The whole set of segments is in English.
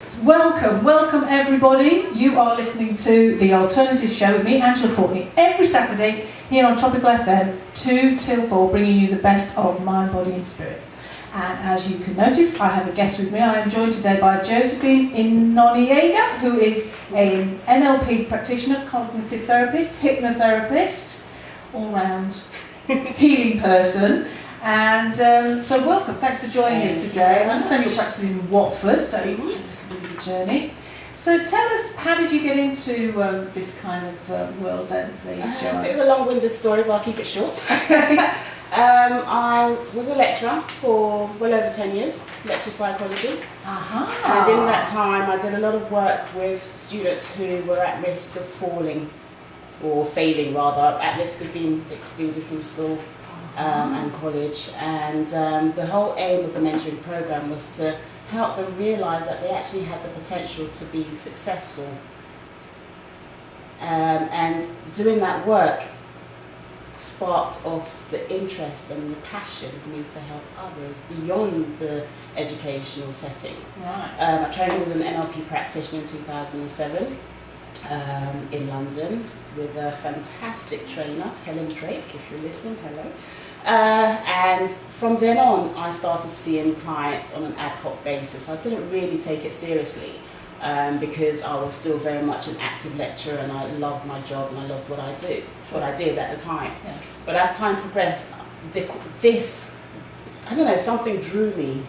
Welcome everybody. You are listening to The Alternative Show with me, Angela Courtney, every Saturday here on Tropical FM, 2 till 4, bringing you the best of mind, body and spirit. And as you can notice, I have a guest with me. I am joined today by Josephine Inoniyegha, who is an NLP practitioner, cognitive therapist, hypnotherapist, all-round healing person. And so welcome, thanks for joining us today. I understand you're practicing in Watford, so you've had a little bit of a journey. So tell us, how did you get into this kind of world then, please, Joanne? A bit of a long-winded story, but I'll keep it short. I was a lecturer for well over 10 years, lecture psychology. And in that time I did a lot of work with students who were at risk of falling, or failing rather, at risk of being excluded from school. And college, and the whole aim of the mentoring program was to help them realise that they actually had the potential to be successful, and doing that work sparked off the interest and the passion for me to help others beyond the educational setting. Right. I trained as an NLP practitioner in 2007 in London with a fantastic trainer, Helen Drake, if you're listening, hello. And from then on, I started seeing clients on an ad hoc basis. I didn't really take it seriously because I was still very much an active lecturer, and I loved my job and I loved what I did at the time. Yes. But as time progressed, something drew me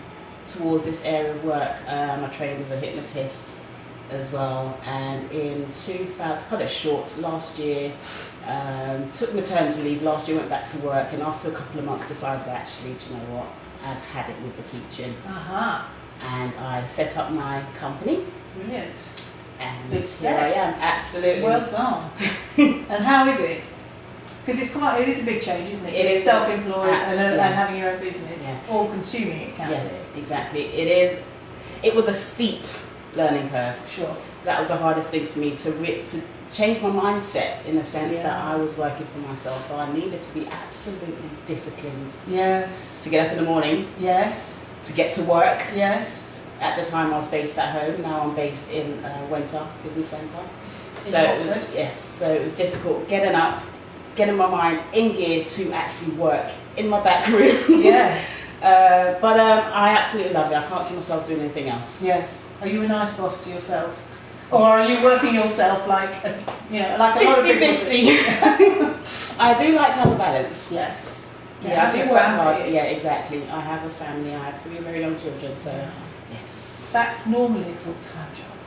towards this area of work. I trained as a hypnotist as well, and in 2000, cut it short, last year, took maternity leave. Last year went back to work, and after a couple of months decided actually, do you know what, I've had it with the teaching. And I set up my company. Brilliant. And Big here step. I am, absolutely. Well done. And how is it? Because it is a big change, isn't it? It is. Self-employed Absolutely. and having your own business, Yeah. or consuming it can be. Exactly. It was a steep learning curve. Sure. That was the hardest thing for me, to change my mindset, in the sense Yeah. that I was working for myself, so I needed to be absolutely disciplined Yes. to get up in the morning, Yes. to get to work. Yes. At the time I was based at home, now I'm based in Winter Business Centre. In So it was, Watford? so it was difficult getting up, getting my mind in gear to actually work in my back room. Yeah. But I absolutely love it. I can't see myself doing anything else. Yes. Are you a nice boss to yourself? Or are you working yourself like a lot of people do? 50-50. I do like to have a balance. Yes. Yeah, I do work hard. Families. Yeah, exactly. I have a family. I have 3 very young children, so yes. That's normally a full-time job.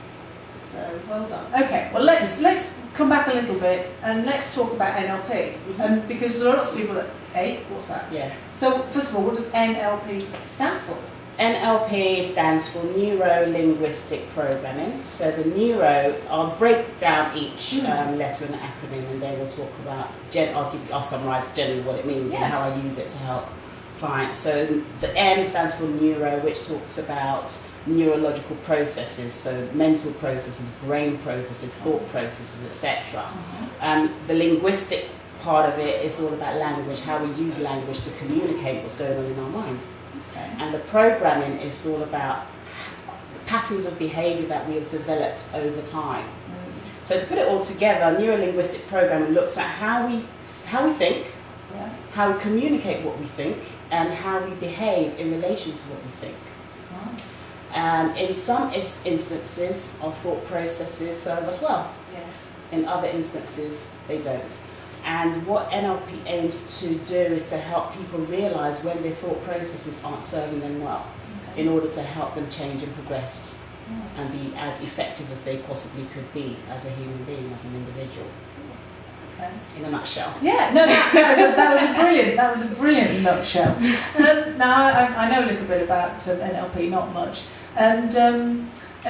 So well done. Okay, well let's come back a little bit and let's talk about NLP. And because there are lots of people that, what's that? Yeah. So first of all, what does NLP stand for? NLP stands for Neuro Linguistic Programming. So the neuro, I'll break down each letter in the acronym, and then we'll talk about, I'll summarise generally what it means and how I use it to help clients. So the N stands for neuro, which talks about neurological processes, so mental processes, brain processes, thought processes, etc. The linguistic part of it is all about language, how we use language to communicate what's going on in our mind. Okay. And the programming is all about patterns of behaviour that we have developed over time. So to put it all together, neuro-linguistic programming looks at how we think, how we communicate what we think, and how we behave in relation to what we think. In some instances, our thought processes serve us well. Yes. In other instances, they don't. And what NLP aims to do is to help people realise when their thought processes aren't serving them well, in order to help them change and progress and be as effective as they possibly could be as a human being, as an individual. Okay. In a nutshell. Yeah, no, that was a brilliant nutshell. Now I know a little bit about NLP, not much, and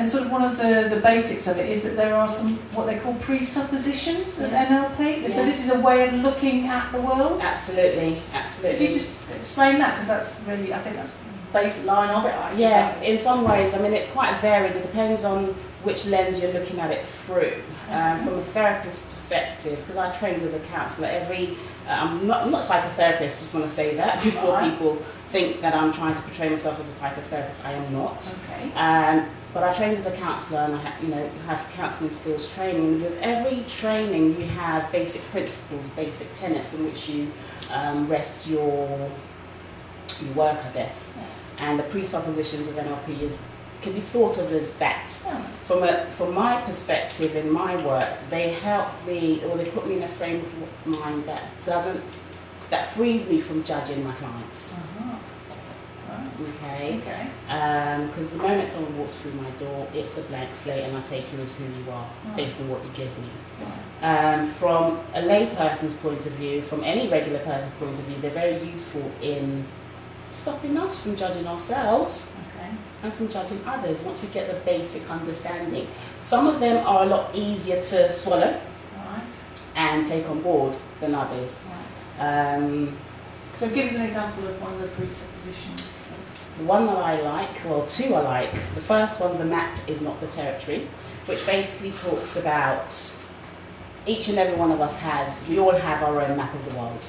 sort of one of the basics of it is that there are some what they call presuppositions of NLP. So this is a way of looking at the world. Absolutely. Could you just explain that, because that's really, I think that's the basic line of it. I suppose. Yeah, in some ways, I mean, it's quite varied. It depends on which lens you're looking at it through. From a therapist's perspective, because I trained as a counsellor, I'm not a psychotherapist, just want to say that before people think that I'm trying to portray myself as a psychotherapist. I am not. Okay. But I trained as a counsellor, and I have counselling skills training. With every training, you have basic principles, basic tenets in which you rest your work, I guess. Yes. And the presuppositions of NLP can be thought of as that. From my perspective in my work, they help me, or they put me in a frame of mind that frees me from judging my clients. Okay. Because the moment someone walks through my door, it's a blank slate, and I take you as who you are based on what you give me. From a lay person's point of view, from any regular person's point of view, they're very useful in stopping us from judging ourselves and from judging others once we get the basic understanding. Some of them are a lot easier to swallow and take on board than others. So give us an example of one of the presuppositions. The one that I like, well, two I like. The first one, the map is not the territory, which basically talks about each and every one of us we all have our own map of the world.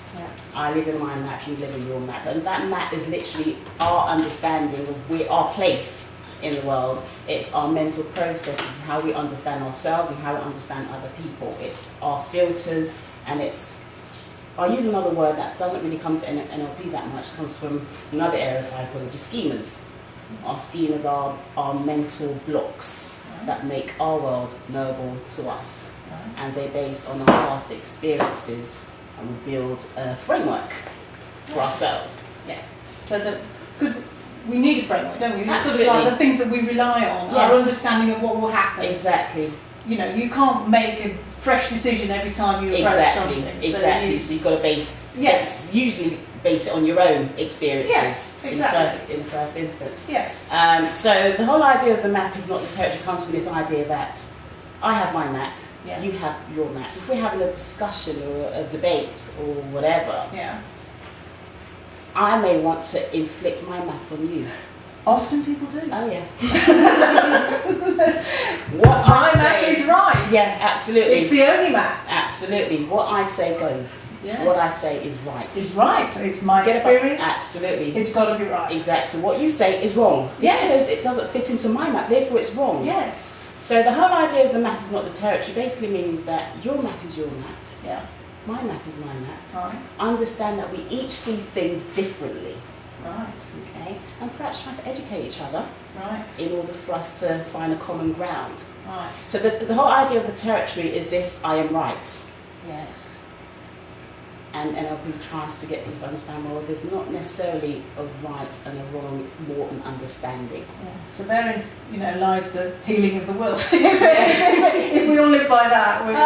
I live in my map, you live in your map. And that map is literally our understanding of our place in the world. It's our mental processes, how we understand ourselves and how we understand other people. It's our filters, and I'll use another word that doesn't really come to NLP that much. It comes from another area of psychology, schemas. Our schemas are our mental blocks that make our world knowable to us. And they're based on our past experiences, and we build a framework for ourselves. Yes. So because we need a framework, don't we? Absolutely. Sort of like the things that we rely on, our understanding of what will happen. Exactly. You can't make a fresh decision every time you approach something. Exactly. So you've got to usually base it on your own experiences. Yes, exactly. in the first instance. Yes. So the whole idea of the map is not the territory. Comes from this idea that I have my map, you have your map. If we're having a discussion or a debate or whatever, I may want to inflict my map on you. Often people do. Oh yeah. My map is right. Yeah, absolutely. It's the only map. Absolutely. What I say goes. Yes. What I say is right. It's right. It's my experience. Absolutely. It's got to be right. Exactly. So what you say is wrong. Yes. Because it doesn't fit into my map, therefore it's wrong. Yes. So the whole idea of the map is not the territory basically means that your map is your map. Yeah. My map is my map. Right. Understand that we each see things differently. Right. Okay. And perhaps try to educate each other. Right. In order for us to find a common ground. Right. So the whole idea of the territory is this: I am right. Yes. And NLP tries to get people to understand, well, there's not necessarily a right and a wrong, more an understanding. Yeah. So therein, lies the healing of the world. If we all live by that, which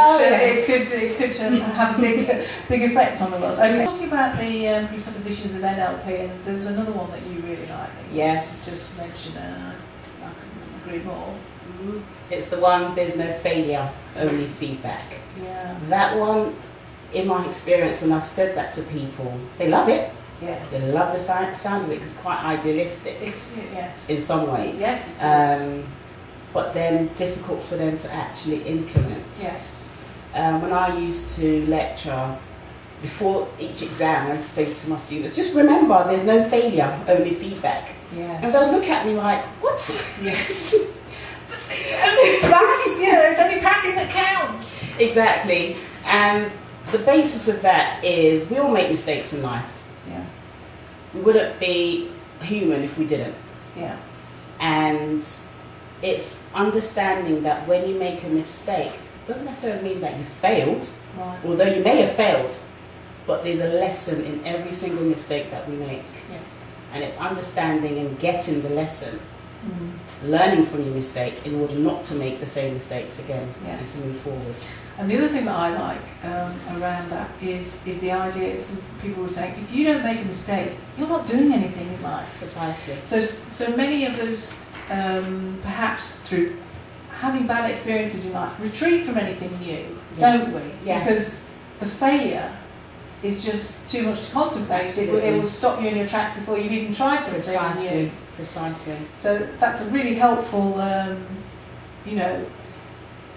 it could have a big effect on the world. Okay. Talking about the presuppositions of NLP, and there's another one that you really like. Yes. Just mentioned, and I couldn't agree more. It's the one, there's no failure, only feedback. Yeah. That one, in my experience, when I've said that to people, they love it. Yes. They love the sound of it because it's quite idealistic. Yes. In some ways. Yes, it is. But then difficult for them to actually implement. Yes. When I used to lecture, before each exam, I used to say to my students, just remember, there's no failure, only feedback. Yes. And they'll look at me like, what? Yes. It's only passing that counts. Exactly. And the basis of that is we all make mistakes in life. Yeah. We wouldn't be human if we didn't. Yeah. And it's understanding that when you make a mistake, it doesn't necessarily mean that you failed, Right. although you may have failed, but there's a lesson in every single mistake that we make. Yes. And it's understanding and getting the lesson, learning from your mistake in order not to make the same mistakes again and to move forward. And the other thing that I like around that is the idea, some people were saying, if you don't make a mistake, you're not doing anything in life. Precisely. So many of us, perhaps through having bad experiences in life, retreat from anything new, don't we? Yeah. Because the failure is just too much to contemplate. It will stop you in your tracks before you've even tried something new. Precisely. So that's a really helpful,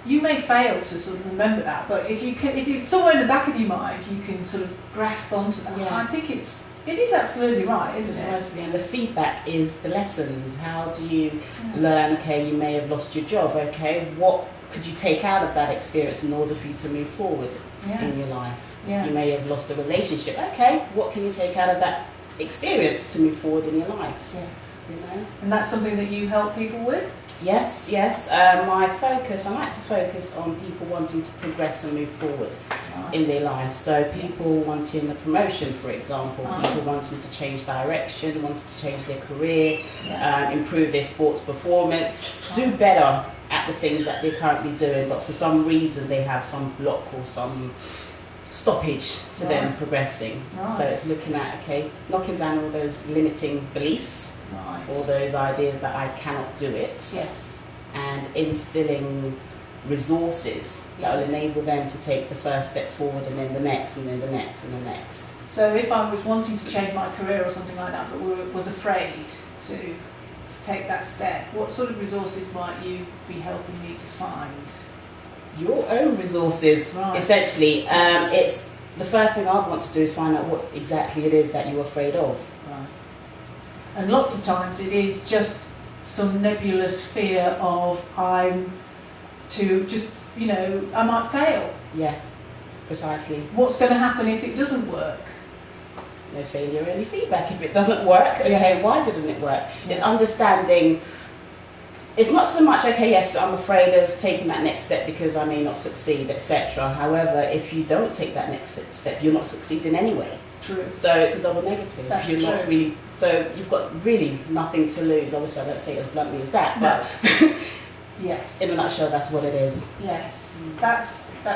you may fail to sort of remember that, but if it's somewhere in the back of your mind, you can sort of grasp onto that. Yeah. I think it is absolutely right, isn't it? Precisely, and the feedback is the lessons. How do you learn? Okay, you may have lost your job. Okay, what could you take out of that experience in order for you to move forward in your life? Yeah. You may have lost a relationship. Okay, what can you take out of that experience to move forward in your life? Yes. You know? And that's something that you help people with? Yes. My focus, I like to focus on people wanting to progress and move forward in their life. So people wanting a promotion, for example, people wanting to change direction, wanting to change their career, improve their sports performance, do better at the things that they're currently doing, but for some reason they have some block or some stoppage to them progressing. So it's looking at, knocking down all those limiting beliefs, all those ideas that I cannot do it, and instilling resources that will enable them to take the first step forward, and then the next, and then the next, and the next. So if I was wanting to change my career or something like that, but was afraid to take that step, what sort of resources might you be helping me to find? Your own resources, essentially. It's the first thing I'd want to do is find out what exactly it is that you're afraid of. Right. And lots of times it is just some nebulous fear of I might fail. Yeah, precisely. What's going to happen if it doesn't work? No failure, only feedback. If it doesn't work, why didn't it work? It's understanding. It's not so much, I'm afraid of taking that next step because I may not succeed, etc. However, if you don't take that next step, you're not succeeding anyway. True. So it's a double negative. That's you're true. Not really, so you've got really nothing to lose. Obviously, I don't say it as bluntly as that, but yes. In a nutshell, that's what it is. Yes, that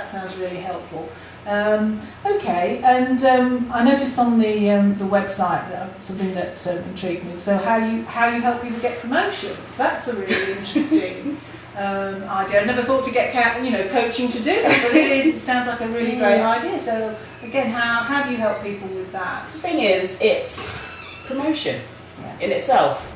sounds really helpful. Okay, and I noticed on the website that something that intrigued me. So how you help people get promotions? That's a really interesting idea. I never thought to get coaching to do that, but it sounds like a really great idea. So again, how do you help people with that? The thing is, it's promotion in itself.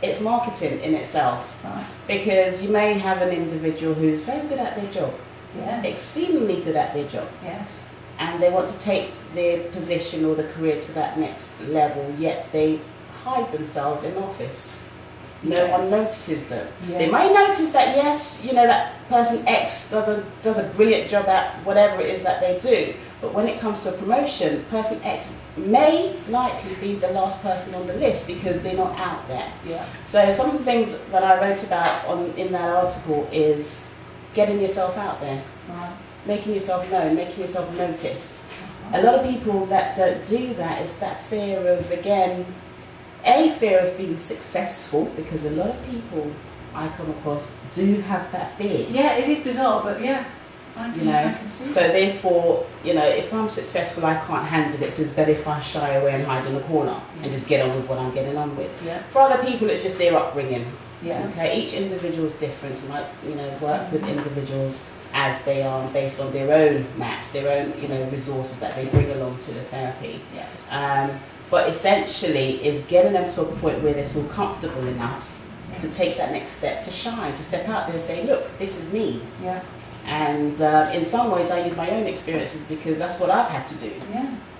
It's marketing in itself. Right. Because you may have an individual who's very good at their job. Yes. Exceedingly good at their job. Yes. And they want to take their position or the career to that next level, yet they hide themselves in office. No one notices them. Yes. They may notice that, that person X does a brilliant job at whatever it is that they do. But when it comes to a promotion, person X may likely be the last person on the list because they're not out there. Yeah. So some of the things that I wrote about in that article is getting yourself out there, making yourself known, making yourself noticed. A lot of people that don't do that is that fear of, fear of being successful, because a lot of people I come across do have that fear. Yeah, it is bizarre, but I can see so therefore, if I'm successful, I can't handle it, so it's better if I shy away and hide in a corner and just get on with what I'm getting on with. Yeah. For other people, it's just their upbringing. Yeah. Okay, each individual is different, and I work with individuals as they are based on their own maps, their own resources that they bring along to the therapy. Yes. But essentially, is getting them to a point where they feel comfortable enough to take that next step, to shine, to step out there and say, look, this is me. Yeah. And in some ways, I use my own experiences because that's what I've had to do.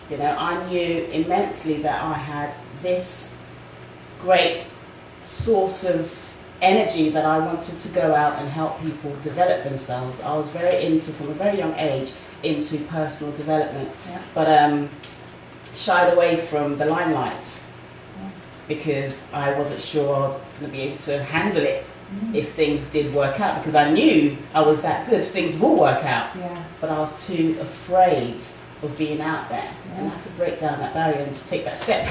Yeah. I knew immensely that I had this great source of energy that I wanted to go out and help people develop themselves. I was from a very young age, into personal development, but shied away from the limelight because I wasn't sure I was going to be able to handle it if things did work out, because I knew I was that good, things will work out, but I was too afraid of being out there, and I had to break down that barrier and to take that step.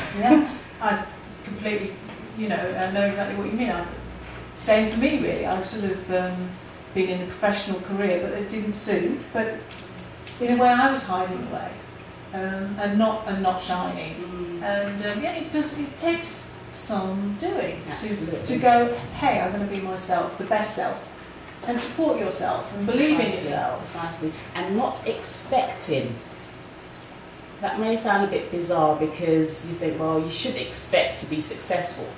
I completely I know exactly what you mean. Same for me, really. I've sort of been in a professional career, but it didn't suit. But in a way, I was hiding away and not shining. And it takes some doing to go. Hey, I'm going to be myself, the best self, and support yourself and believe in yourself. Precisely, and not expecting. That may sound a bit bizarre because you think, well, you should expect to be successful.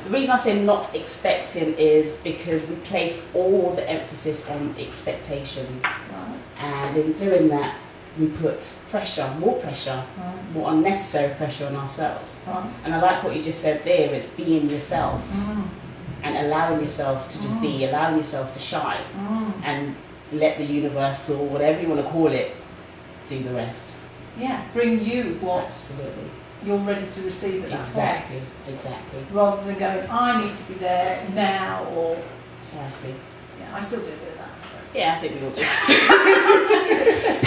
The reason I say not expecting is because we place all the emphasis on expectations. Right. And in doing that, we put pressure, more unnecessary pressure on ourselves. Right. And I like what you just said there, it's being yourself and allowing yourself to just be, allowing yourself to shine and let the universe, or whatever you want to call it, do the rest. Yeah, bring you what Absolutely. you're ready to receive at that Exactly, point. exactly. Rather than going, I need to be there now, or... Precisely. Yeah, I still do a bit of that. Yeah, I think we all do.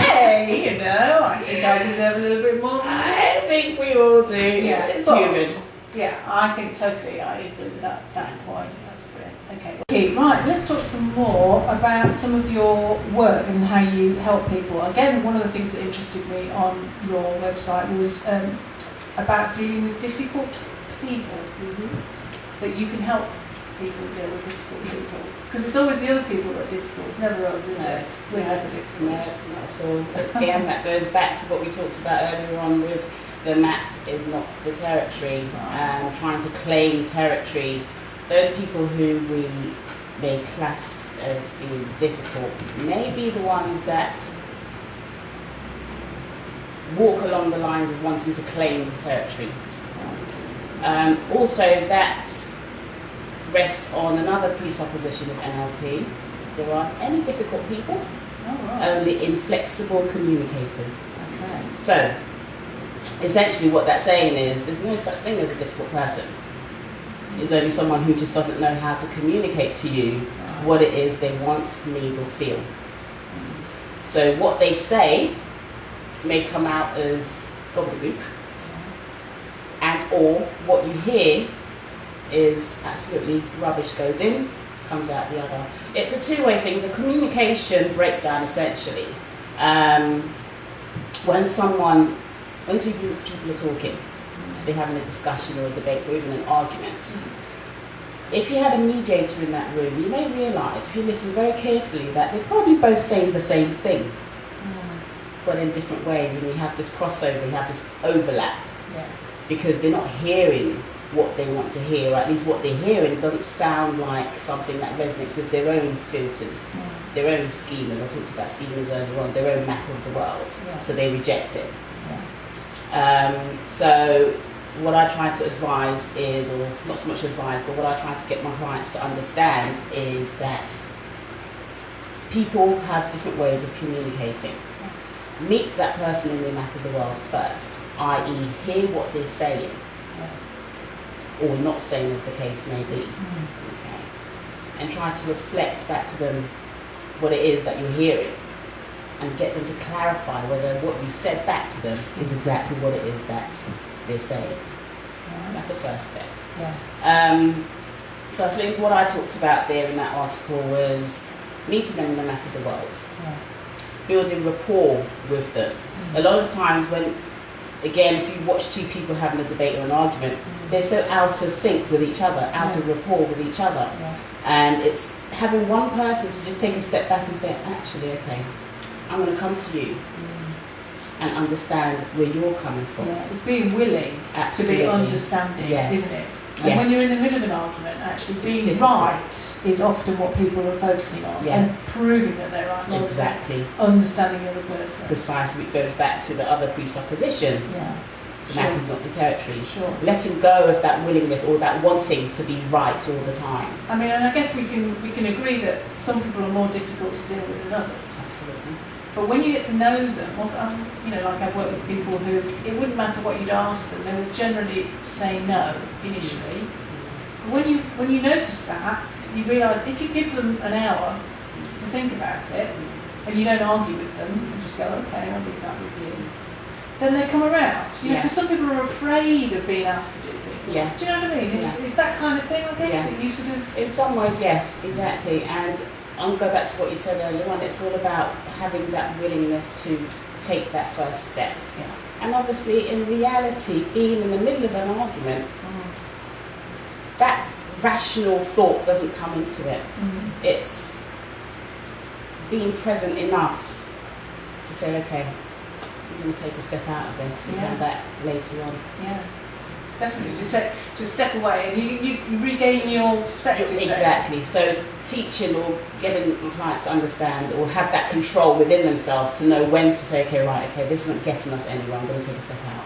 Hey, you know, I think I deserve a little bit more. I think we all do. Yeah, It's but- human. Yeah, I think totally, I agree with that point. That's brilliant. Okay, right, let's talk some more about some of your work and how you help people. Again, one of the things that interested me on your website was about dealing with difficult people. That you can help people deal with difficult people. Because it's always the other people that are difficult, it's never us, is it? We're never difficult. No, not at all. Again, that goes back to what we talked about earlier on with the map is not the territory, and trying to claim territory. Those people who we may class as being difficult may be the ones that walk along the lines of wanting to claim territory. Also, that rests on another presupposition of NLP. There aren't any difficult people, only inflexible communicators. Okay. So, essentially what that's saying is there's no such thing as a difficult person. It's only someone who just doesn't know how to communicate to you what it is they want, need or feel. So what they say may come out as gobbledygook, and or what you hear is absolutely rubbish, goes in, comes out the other. It's a two-way thing, it's a communication breakdown essentially. When two people are talking, they're having a discussion or a debate or even an argument, if you had a mediator in that room, you may realise, if you listen very carefully, that they're probably both saying the same thing, but in different ways, and you have this crossover, you have this overlap, because they're not hearing what they want to hear, or at least what they're hearing doesn't sound like something that resonates with their own filters, their own schemas. I talked about schemas earlier on, their own map of the world, so they reject it. So what I try to advise is, or not so much advise, but what I try to get my clients to understand is that people have different ways of communicating. Meet that person in the map of the world first, i.e. hear what they're saying, or not saying as the case may be, okay. And try to reflect back to them what it is that you're hearing, and get them to clarify whether what you said back to them is exactly what it is that they're saying. That's the first step. So I think what I talked about there in that article was meeting them in the map of the world, building rapport with them. A lot of times when, again, if you watch two people having a debate or an argument, they're so out of sync with each other, out of rapport with each other. And it's having one person to just take a step back and say, actually, okay, I'm going to come to you and understand where you're coming from. It's being willing to be understanding, isn't it? And when you're in the middle of an argument, actually being right is often what people are focusing on, and proving that they're right, rather than understanding the other person. Precisely, it goes back to the other presupposition. The map is not the territory. Letting go of that willingness or that wanting to be right all the time. I mean, and I guess we can agree that some people are more difficult to deal with than others. Absolutely. But when you get to know them, often, you know, like I've worked with people who, it wouldn't matter what you'd ask them, they would generally say no initially. But when you notice that, you realise if you give them an hour to think about it, and you don't argue with them, and just go, okay, I'll do that with you, then they come around. You know, because some people are afraid of being asked to do things. Do you know what I mean? It's that kind of thing, I guess, that you sort of... In some ways, yes, exactly. And I'll go back to what you said earlier on. It's all about having that willingness to take that first step. And obviously, in reality, being in the middle of an argument, that rational thought doesn't come into it. It's being present enough to say, okay, I'm going to take a step out of this and come back later on. definitely. To step away and you regain your perspective. Exactly. So it's teaching or getting clients to understand or have that control within themselves to know when to say, okay, right, okay, this isn't getting us anywhere. I'm going to take a step out.